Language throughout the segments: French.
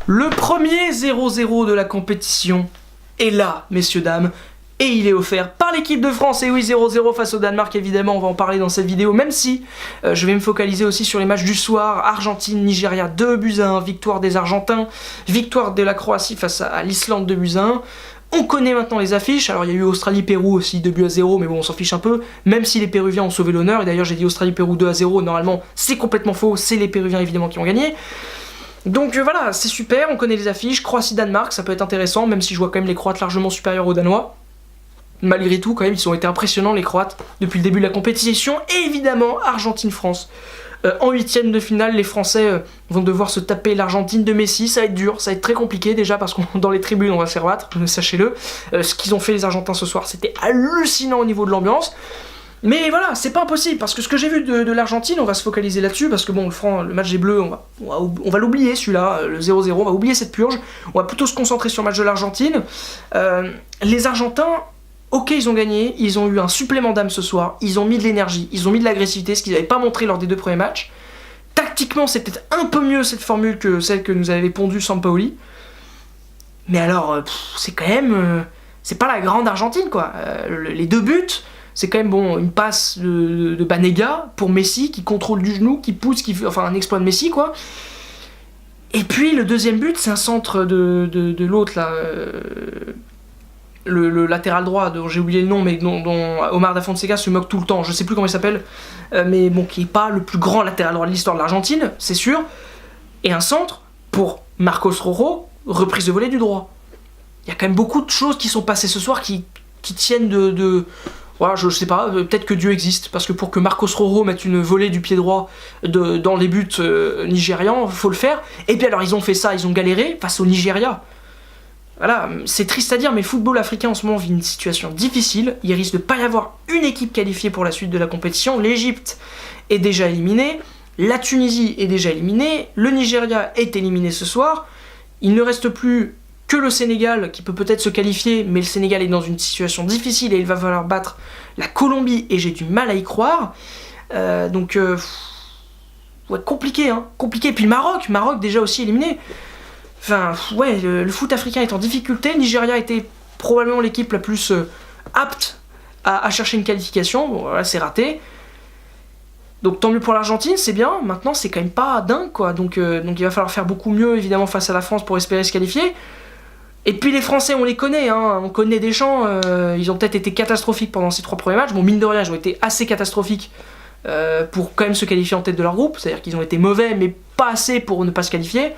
Le premier 0-0 de la compétition est là, messieurs, dames, et il est offert par l'équipe de France. Et oui, 0-0 face au Danemark, évidemment, on va en parler dans cette vidéo, même si je vais me focaliser aussi sur les matchs du soir. Argentine, Nigeria, 2-1, victoire des Argentins, victoire de la Croatie face à l'Islande, 2-1. On connaît maintenant les affiches. Alors il y a eu Australie-Pérou aussi, 2-0, mais bon, on s'en fiche un peu, même si les Péruviens ont sauvé l'honneur. Et d'ailleurs, j'ai dit Australie-Pérou 2-0, normalement, c'est complètement faux, c'est les Péruviens évidemment qui ont gagné. Donc voilà, c'est super, on connaît les affiches. Croatie-Danemark, ça peut être intéressant, même si je vois quand même les Croates largement supérieurs aux Danois. Malgré tout, quand même, ils ont été impressionnants, les Croates, depuis le début de la compétition. Et évidemment, Argentine-France. En huitième de finale, les Français vont devoir se taper l'Argentine de Messi. Ça va être dur, ça va être très compliqué déjà, parce que dans les tribunes, on va se faire battre, sachez-le. Ce qu'ils ont fait les Argentins ce soir, c'était hallucinant au niveau de l'ambiance. Mais voilà, c'est pas impossible, parce que ce que j'ai vu de l'Argentine, on va se focaliser là-dessus, parce que bon, le match des Bleus, on va l'oublier celui-là, le 0-0, on va oublier cette purge, on va plutôt se concentrer sur le match de l'Argentine. Les Argentins, ok, ils ont gagné, ils ont eu un supplément d'âme ce soir, ils ont mis de l'énergie, ils ont mis de l'agressivité, ce qu'ils n'avaient pas montré lors des deux premiers matchs. Tactiquement, c'est peut-être un peu mieux cette formule que celle que nous avait pondue Sampaoli. Mais alors, c'est quand même... c'est pas la grande Argentine, quoi. Les deux buts... C'est quand même bon, une passe de Banega pour Messi qui contrôle du genou, qui pousse, enfin un exploit de Messi quoi. Et puis le deuxième but, c'est un centre de l'autre là, le latéral droit dont j'ai oublié le nom, mais dont Omar Da Fonseca se moque tout le temps. Je sais plus comment il s'appelle, mais bon, qui est pas le plus grand latéral droit de l'histoire de l'Argentine, c'est sûr. Et un centre pour Marcos Rojo, reprise de volée du droit. Il y a quand même beaucoup de choses qui sont passées ce soir qui tiennent voilà, je sais pas, peut-être que Dieu existe, parce que pour que Marcos Rojo mette une volée du pied droit dans les buts nigérians, faut le faire. Et puis alors ils ont fait ça, ils ont galéré face au Nigeria. Voilà, c'est triste à dire, mais le football africain en ce moment vit une situation difficile. Il risque de pas y avoir une équipe qualifiée pour la suite de la compétition. L'Égypte est déjà éliminée, la Tunisie est déjà éliminée, le Nigeria est éliminé ce soir. Il ne reste plus que le Sénégal qui peut peut-être se qualifier, mais le Sénégal est dans une situation difficile et il va falloir battre la Colombie et j'ai du mal à y croire. Donc, ouais, compliqué, hein, compliqué. Puis le Maroc déjà aussi éliminé. Enfin, ouais, le foot africain est en difficulté. Nigeria était probablement l'équipe la plus apte à chercher une qualification. Bon, voilà, c'est raté. Donc tant mieux pour l'Argentine, c'est bien. Maintenant, c'est quand même pas dingue, quoi. Donc il va falloir faire beaucoup mieux, évidemment, face à la France pour espérer se qualifier. Et puis les Français, on les connaît, hein, on connaît Deschamps, ils ont peut-être été catastrophiques pendant ces 3 premiers matchs. Bon, mine de rien, ils ont été assez catastrophiques pour quand même se qualifier en tête de leur groupe. C'est-à-dire qu'ils ont été mauvais, mais pas assez pour ne pas se qualifier.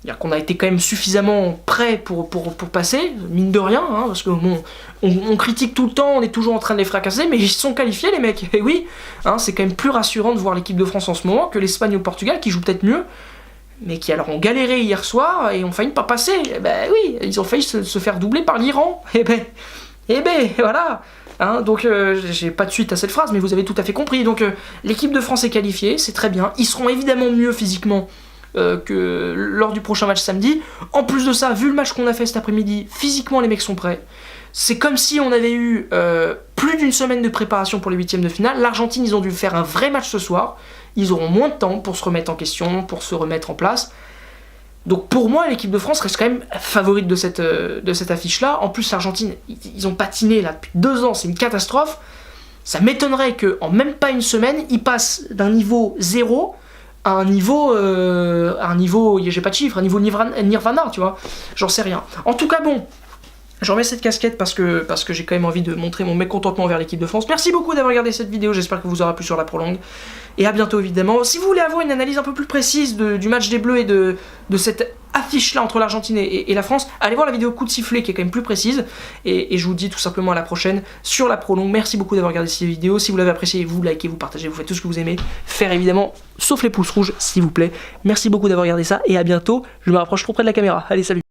C'est-à-dire qu'on a été quand même suffisamment prêts pour passer, mine de rien, hein, parce que bon, on critique tout le temps, on est toujours en train de les fracasser, mais ils se sont qualifiés les mecs. Et oui, hein, c'est quand même plus rassurant de voir l'équipe de France en ce moment que l'Espagne ou le Portugal qui jouent peut-être mieux, mais qui alors ont galéré hier soir et ont failli ne pas passer. Et ben oui, ils ont failli se faire doubler par l'Iran. Et ben voilà. Hein, donc j'ai pas de suite à cette phrase, mais vous avez tout à fait compris. Donc l'équipe de France est qualifiée, c'est très bien. Ils seront évidemment mieux physiquement que lors du prochain match samedi. En plus de ça, vu le match qu'on a fait cet après-midi, physiquement les mecs sont prêts. C'est comme si on avait eu plus d'une semaine de préparation pour les huitièmes de finale. L'Argentine, ils ont dû faire un vrai match ce soir. Ils auront moins de temps pour se remettre en question, pour se remettre en place. Donc pour moi, l'équipe de France reste quand même favorite de cette affiche-là. En plus, l'Argentine, ils ont patiné là depuis 2 ans, c'est une catastrophe. Ça m'étonnerait qu'en même pas une semaine, ils passent d'un niveau 0 à un niveau, j'ai pas de chiffre, un niveau Nirvana, tu vois. J'en sais rien. En tout cas, bon, je remets cette casquette parce que j'ai quand même envie de montrer mon mécontentement envers l'équipe de France. Merci beaucoup d'avoir regardé cette vidéo, j'espère que vous aura plu sur la prolongue. Et à bientôt évidemment. Si vous voulez avoir une analyse un peu plus précise du match des Bleus et de cette affiche-là entre l'Argentine et la France, allez voir la vidéo coup de sifflet qui est quand même plus précise. Et je vous dis tout simplement à la prochaine sur la prolongue. Merci beaucoup d'avoir regardé cette vidéo. Si vous l'avez appréciée, vous likez, vous partagez, vous faites tout ce que vous aimez. Faire évidemment, sauf les pouces rouges s'il vous plaît. Merci beaucoup d'avoir regardé ça et à bientôt. Je me rapproche trop près de la caméra. Allez, salut!